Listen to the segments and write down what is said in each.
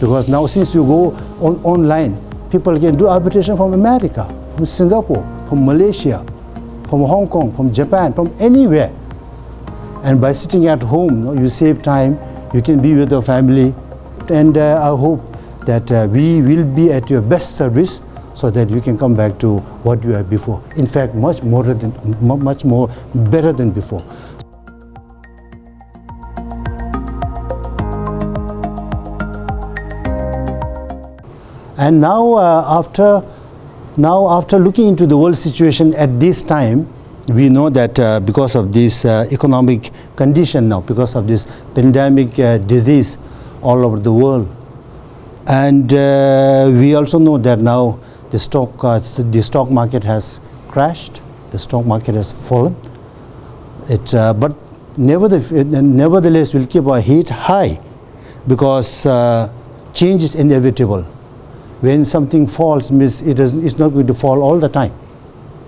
Because now since you go online, people can do arbitration from America, from Singapore, from Malaysia, from Hong Kong, from Japan, from anywhere. And by sitting at home, you save time, you can be with your family, and I hope that we will be at your best service so that you can come back to what you were before. In fact, much more better than before. And now, after looking into the world situation at this time, we know that because of this economic condition now, because of this pandemic disease all over the world, and we also know that now the stock market has crashed, the stock market has fallen. But nevertheless, we'll keep our head high because change is inevitable. When something falls, means it's not going to fall all the time.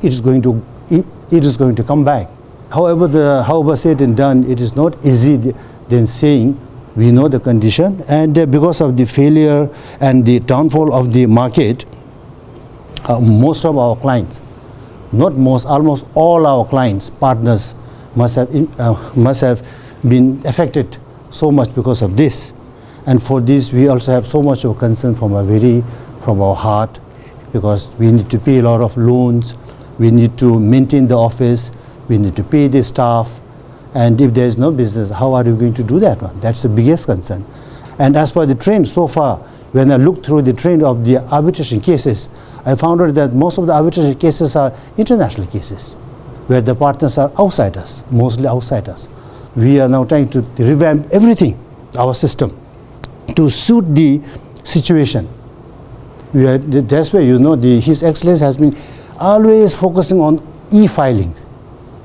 It is going to come back. However said and done, it is not easy than saying we know the condition, and because of the failure and the downfall of the market, most of our clients, not most, almost all our clients, partners must have been affected so much because of this. And for this, we also have so much of concern from our heart, because we need to pay a lot of loans, we need to maintain the office, we need to pay the staff, and if there is no business, how are you going to do that one? That's the biggest concern. And as per the trend so far, when I looked through the trend of the arbitration cases, I found out that most of the arbitration cases are international cases, where the partners are outsiders, mostly outsiders. We are now trying to revamp everything, our system, to suit the situation. That's why His Excellency has been always focusing on e-filings.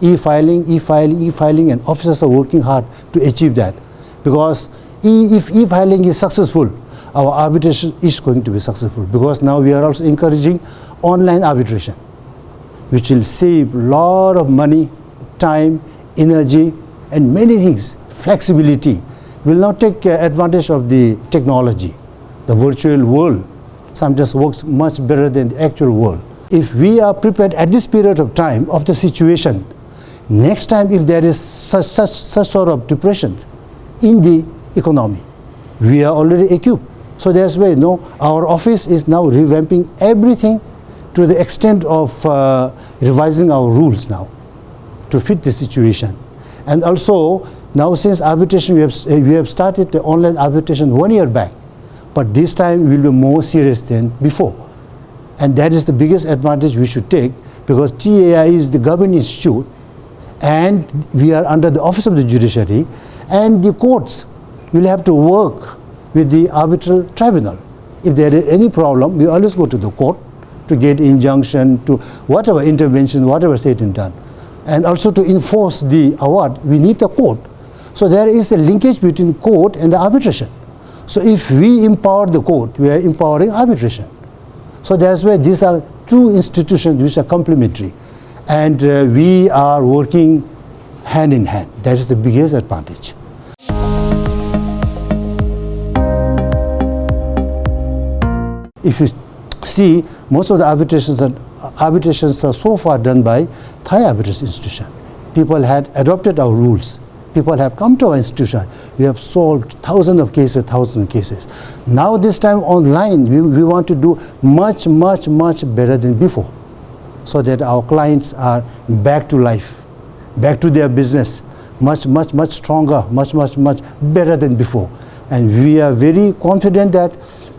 E-filing, and officers are working hard to achieve that. Because if e-filing is successful, our arbitration is going to be successful. Because now we are also encouraging online arbitration, which will save a lot of money, time, energy, and many things. Flexibility. We'll now take advantage of the technology. The virtual world sometimes works much better than the actual world. If we are prepared at this period of time of the situation, next time if there is such sort of depression in the economy, we are already equipped. So that's why our office is now revamping everything to the extent of revising our rules now to fit the situation. And also now, since arbitration, we have started the online arbitration 1 year back, but this time we will be more serious than before. And that is the biggest advantage we should take, because TAI is the governing institute, and we are under the Office of the Judiciary, and the courts will have to work with the arbitral tribunal. If there is any problem, we always go to the court to get injunction, to whatever intervention, whatever said and done. And also to enforce the award, we need the court. So there is a linkage between court and the arbitration. So if we empower the court, we are empowering arbitration. So that's why these are two institutions which are complementary. And we are working hand in hand. That is the biggest advantage. If you see, most of the arbitrations are so far done by Thai arbitration institution. People had adopted our rules. People have come to our institution. We have solved thousands of cases. Now this time online, we want to do much better than before, so that our clients are back to life, back to their business, much stronger, much better than before. And we are very confident that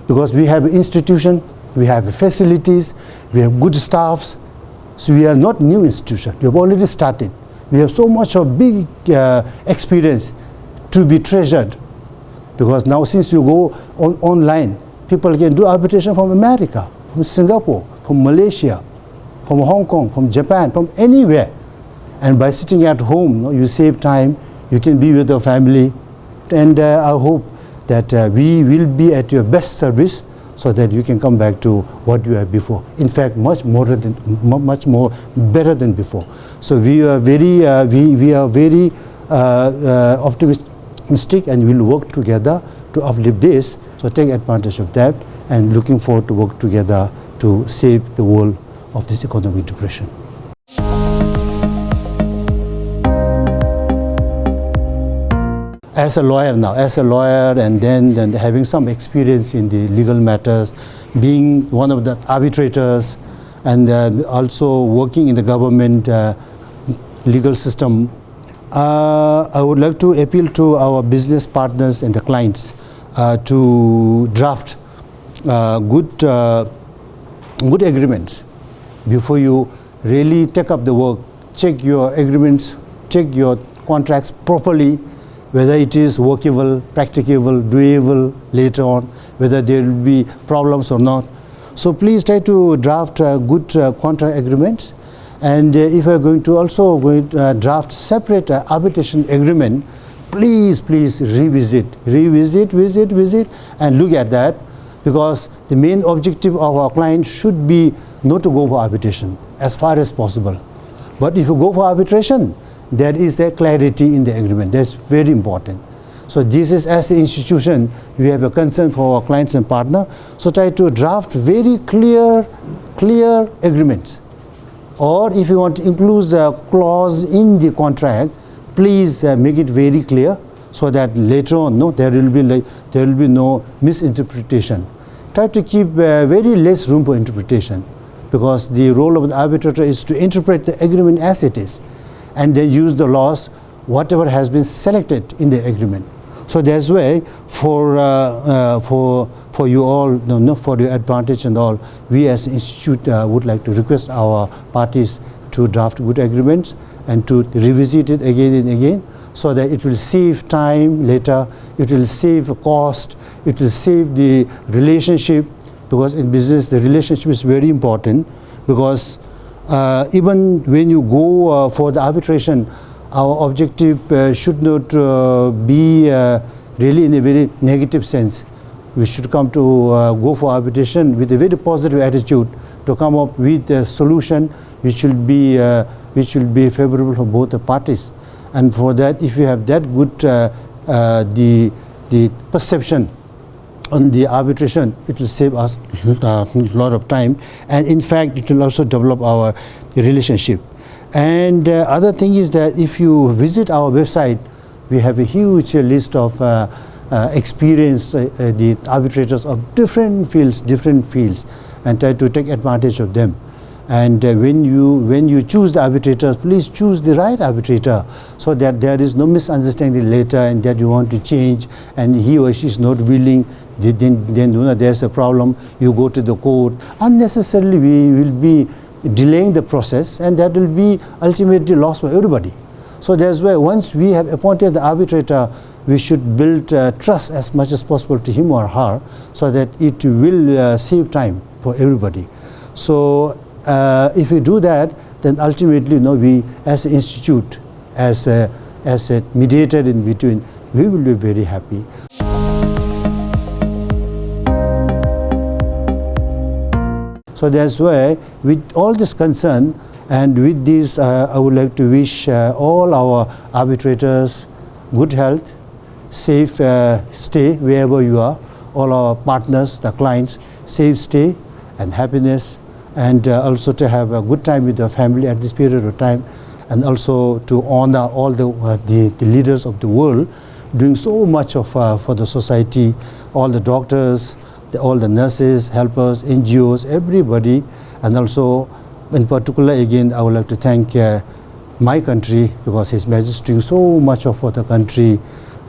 because we have an institution, we have facilities, we have good staffs, so we are not new institution. We have already started. We have so much of big experience to be treasured, because now since you go online, people can do arbitration from America, from Singapore, from Malaysia, from Hong Kong, from Japan, from anywhere. And by sitting at home, you save time, you can be with your family, and I hope that we will be at your best service so that you can come back to what you were before. In fact, much more better than before. So we are very mistake, and we'll work together to uplift this. So take advantage of that, and looking forward to work together to save the world of this economic depression. As a lawyer and then having some experience in the legal matters, being one of the arbitrators, and also working in the government legal system, I would like to appeal to our business partners and the clients to draft good agreements before you really take up the work. Check your agreements, check your contracts properly, whether it is workable, practicable, doable later on, whether there will be problems or not. So please try to draft good contract agreements. And if you are going to draft separate arbitration agreement, please revisit, and look at that, because the main objective of our client should be not to go for arbitration as far as possible. But if you go for arbitration, there is a clarity in the agreement. That's very important. So this is, as an institution, we have a concern for our clients and partner. So try to draft very clear agreements. Or if you want to include the clause in the contract, please make it very clear, so that later on there will be no misinterpretation. Try to keep very less room for interpretation, because the role of the arbitrator is to interpret the agreement as it is, and then use the laws whatever has been selected in the agreement. So that's why for you all, for your advantage and all, we as an institute would like to request our parties to draft good agreements and to revisit it again and again, so that it will save time later, it will save cost, it will save the relationship, because in business the relationship is very important. Because even when you go for the arbitration, our objective should not be really in a very negative sense. We should come to go for arbitration with a very positive attitude, to come up with a solution which will be favorable for both the parties. And for that, if you have that good the perception on the arbitration, it will save us a lot of time, and in fact it will also develop our relationship. And other thing is that if you visit our website, we have a huge list of experienced the arbitrators of different fields, and try to take advantage of them. And when you choose the arbitrators, please choose the right arbitrator, so that there is no misunderstanding later, and that you want to change and he or she is not willing, then there's a problem, you go to the court. Unnecessarily we will be delaying the process, and that will be ultimately loss for everybody. So that's why once we have appointed the arbitrator, we should build trust as much as possible to him or her, so that it will save time for everybody. So if we do that, then ultimately we as an institute, as a mediator in between, we will be very happy. So that's why, with all this concern, and with this, I would like to wish all our arbitrators good health, safe stay wherever you are, all our partners, the clients, safe stay and happiness, and also to have a good time with the family at this period of time, and also to honor all the leaders of the world doing so much for the society, all the doctors, all the nurses, helpers, NGOs, everybody. And also in particular, again, I would like to thank my country, because His Majesty doing so much for the country,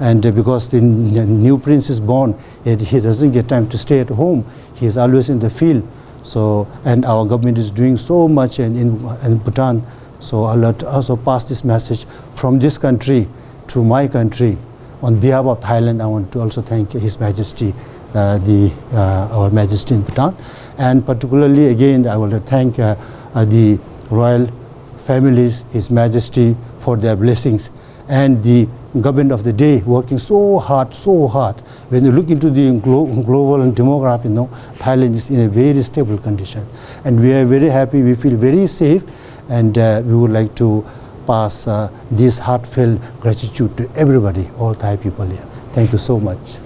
and because the new prince is born, he doesn't get time to stay at home, he is always in the field. So, and our government is doing so much in Bhutan. So I would like to also pass this message from this country to my country. On behalf of Thailand, I want to also thank His Majesty, our Majesty in Bhutan. And particularly, again, I want to thank the royal families, His Majesty, for their blessings, and the government of the day working so hard. When you look into the global and demography, Thailand is in a very stable condition, and we are very happy. We feel very safe, and we would like to pass this heartfelt gratitude to everybody, all Thai people here. Thank you so much.